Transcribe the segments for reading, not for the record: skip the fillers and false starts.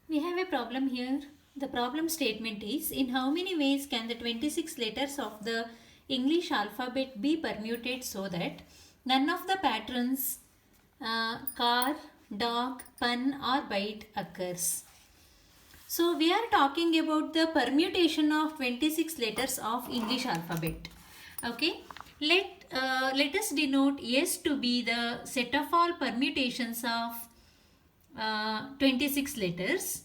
We have a problem here. The problem statement is, in how many ways can the 26 letters of the English alphabet be permuted so that none of the patterns car, dog, pun or bite occurs? So we are talking about the permutation of 26 letters of English alphabet. Okay. Let us denote S to be the set of all permutations of 26 letters.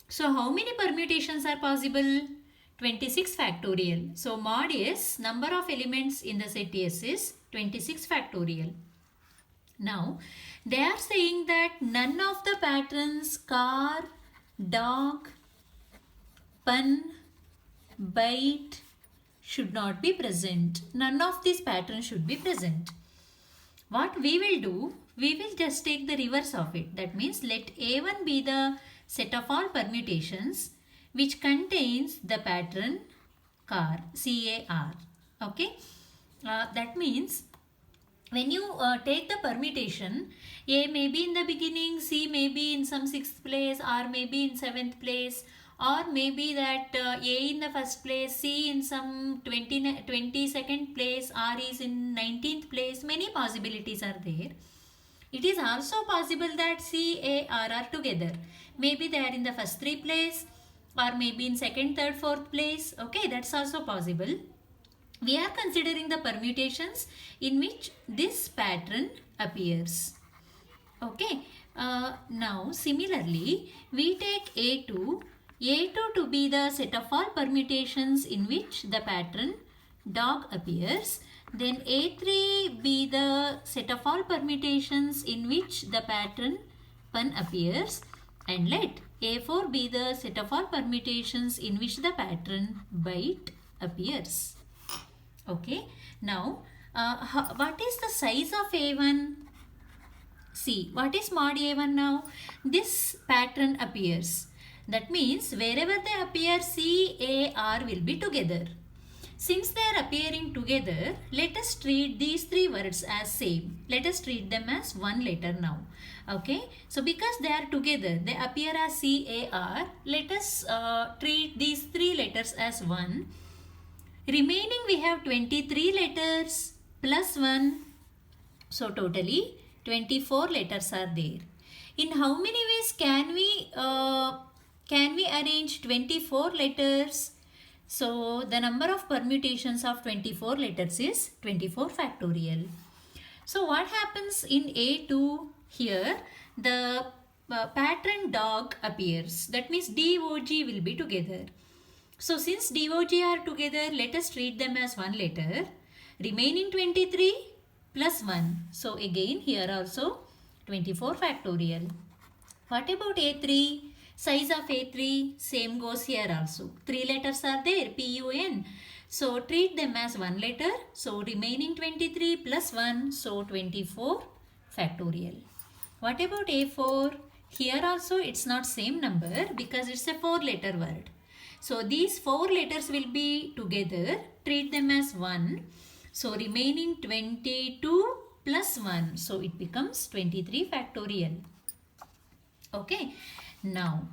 So how many permutations are possible? 26 factorial. So mod S, number of elements in the set S is 26 factorial. Now they are saying that none of the patterns car, dog, pun, bite should not be present. None of these patterns should be present. What we will do, we will just take the reverse of it. That means let A1 be the set of all permutations which contains the pattern car, C-A-R. Okay. That means when you take the permutation, A may be in the beginning, C may be in some 6th place, R may be in 7th place, or maybe that A in the first place, C in some 22nd place, R is in 19th place. Many possibilities are there. It is also possible that C, A, R are together. Maybe they are in the first 3 place or maybe in 2nd, 3rd, 4th place. Okay, that's also possible. We are considering the permutations in which this pattern appears. Okay. Now similarly, we take A2 to be the set of all permutations in which the pattern dog appears. Then A3 be the set of all permutations in which the pattern pun appears. And let A4 be the set of all permutations in which the pattern bite appears. Okay. Now, what is the size of A1? See, what is mod A1 now? This pattern appears. That means wherever they appear, C, A, R will be together. Since they are appearing together, let us treat these 3 words as same. Let us treat them as one letter now. Okay. So because they are together, they appear as C, A, R. Let us treat these 3 letters as one. Remaining we have 23 letters plus 1. So totally 24 letters are there. In how many ways can we arrange 24 letters? So the number of permutations of 24 letters is 24 factorial. So what happens in A2 here? The pattern dog appears. That means DOG will be together. So since DOG are together, let us treat them as one letter. Remaining 23 plus 1. So again here also 24 factorial. What about A3? Size of A3 same goes here also. 3 letters are there, PUN. So treat them as one letter. So remaining 23 plus 1. So 24 factorial. What about A4? Here also it's not same number because it's a 4 letter word. So these 4 letters will be together. Treat them as 1. So remaining 22 plus 1. So it becomes 23 factorial. Okay. Now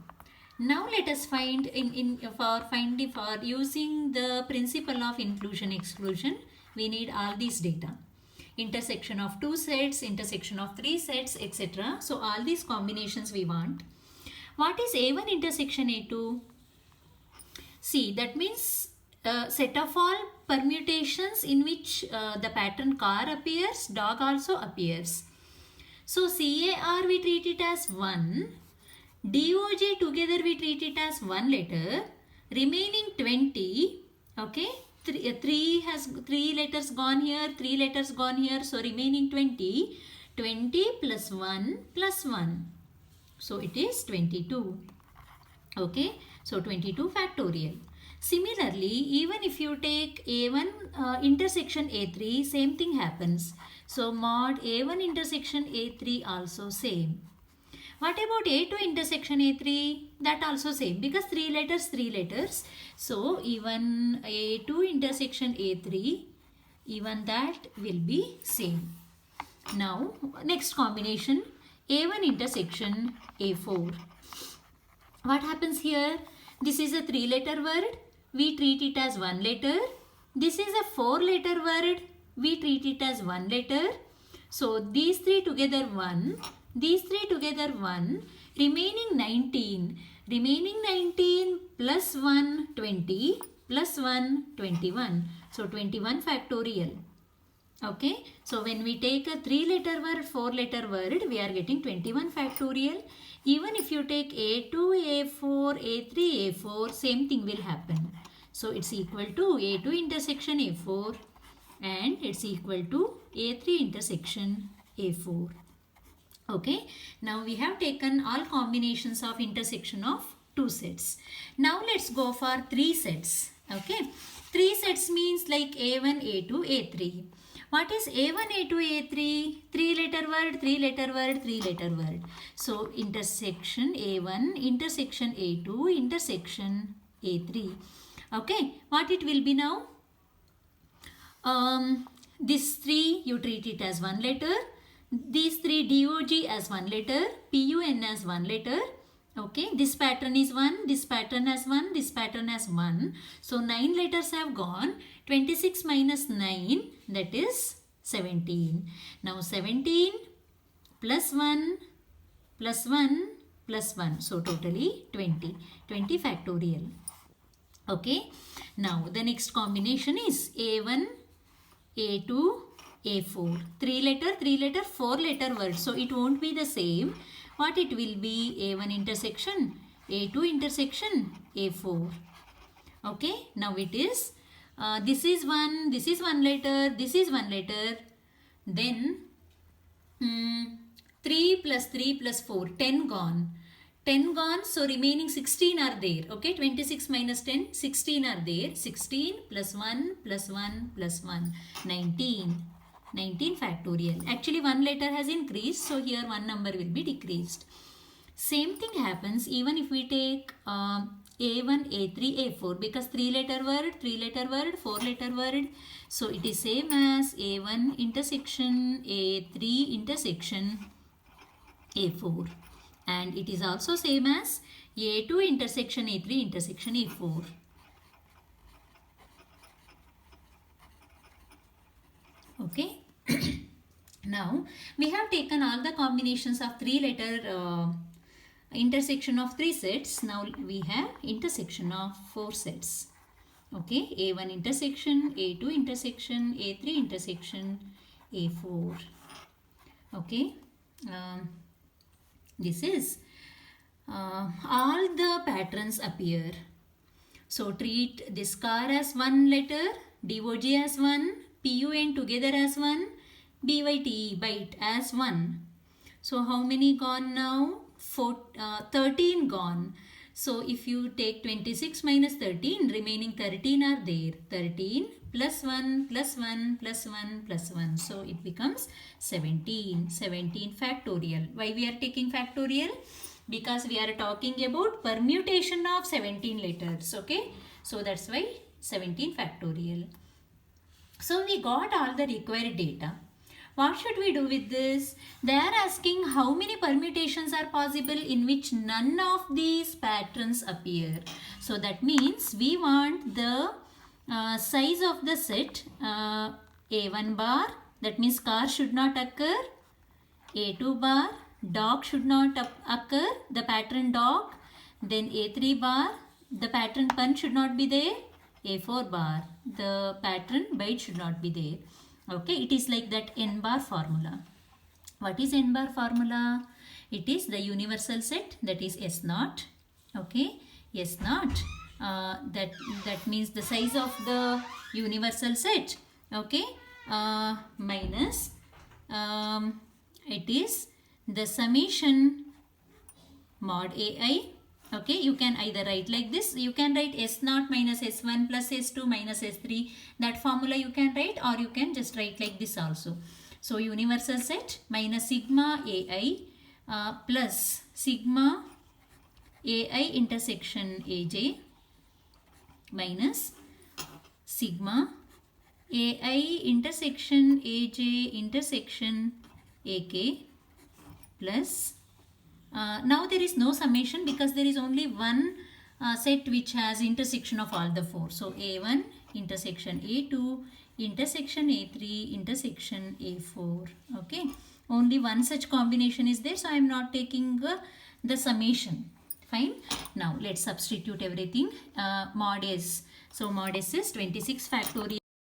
let us find for using the principle of inclusion exclusion, we need all these data. Intersection of 2 sets, intersection of 3 sets, etc. So all these combinations we want. What is A1 intersection A2? See, that means set of all permutations in which the pattern car appears, dog also appears. So CAR we treat it as 1. DOJ together we treat it as one letter. Remaining 20. Okay. 3 letters gone here, 3 letters gone here. So remaining 20. 20 plus 1 plus 1. So it is 22. Okay. So 22 factorial. Similarly, even if you take A1 intersection A3, same thing happens. So mod A1 intersection A3 also same. What about A2 intersection A3? That also same because 3 letters. So even A2 intersection A3, even that will be same. Now next combination A1 intersection A4. What happens here? This is a 3-letter word. We treat it as 1 letter. This is a 4-letter word. We treat it as 1 letter. So these 3 together 1. These 3 together 1. Remaining 19. Remaining 19 plus 1, 20. Plus 1, 21. So 21 factorial. Okay. So when we take a 3-letter word, 4-letter word, we are getting 21 factorial. Even if you take A2, A4, A3, A4, same thing will happen. So it's equal to A2 intersection A4 and it's equal to A3 intersection A4. Okay. Now we have taken all combinations of intersection of 2 sets. Now let's go for 3 sets. Okay. 3 sets means like A1, A2, A3. What is A1, A2, A3? 3-letter word, 3-letter word, 3-letter word. So intersection A1, intersection A2, intersection A3. Okay. What it will be now? This 3 you treat it as 1 letter. These 3 DOG as 1 letter. PUN as 1 letter. Okay, this pattern is 1, this pattern as 1, this pattern as 1. So 9 letters have gone. 26 minus 9, that is 17. Now 17 plus 1 plus 1 plus 1. So totally 20. 20 factorial. Okay. Now the next combination is A1, A2, A4. 3-letter, 4-letter word. So it won't be the same. What it will be? A1 intersection, A2 intersection, A4. Okay. Now it is, this is 1 letter, this is 1 letter. Then 3 plus 3 plus 4, 10 gone. 10 gone, so remaining 16 are there. Okay, 26 minus 10, 16 are there. 16 plus 1 plus 1 plus 1, 19. 19 factorial. Actually 1 letter has increased, so here 1 number will be decreased. Same thing happens even if we take A1, A3, A4 because 3-letter word, 4-letter word. So it is same as A1 intersection A3 intersection A4. And it is also same as A2 intersection A3 intersection A4. Okay. Now we have taken all the combinations of 3-letter intersection of 3 sets. Now we have intersection of 4 sets. Okay, A1 intersection, A2 intersection, A3 intersection, A4. Okay, this is all the patterns appear. So treat this car as 1 letter, DOG as 1, PUN together as 1, BYTE byte as 1. So how many gone now? 13 gone. So if you take 26 minus 13, remaining 13 are there. 13 plus 1 plus 1 plus 1 plus 1. So it becomes 17. 17 factorial. Why we are taking factorial? Because we are talking about permutation of 17 letters. Okay. So that's why 17 factorial. So we got all the required data. What should we do with this? They are asking how many permutations are possible in which none of these patterns appear. So that means we want the size of the set A1 bar, that means car should not occur. A2 bar, dog should not occur, the pattern dog. Then A3 bar, the pattern pun should not be there. A4 bar, the pattern byte should not be there. Okay, it is like that n bar formula. What is n bar formula? It is the universal set, that is S0. Okay, S0. That means the size of the universal set. Okay, minus it is the summation mod AI. Okay, you can either write like this. You can write S0 minus S1 plus S2 minus S3. That formula you can write, or you can just write like this also. So universal set minus sigma AI plus sigma AI intersection AJ minus sigma AI intersection AJ intersection AK plus Now there is no summation because there is only one set which has intersection of all the four. So A1 intersection A2 intersection A3 intersection A4. Okay, only one such combination is there, so I am not taking the summation. Fine. Now let's substitute everything. Mod S. So mod S is 26 factorial.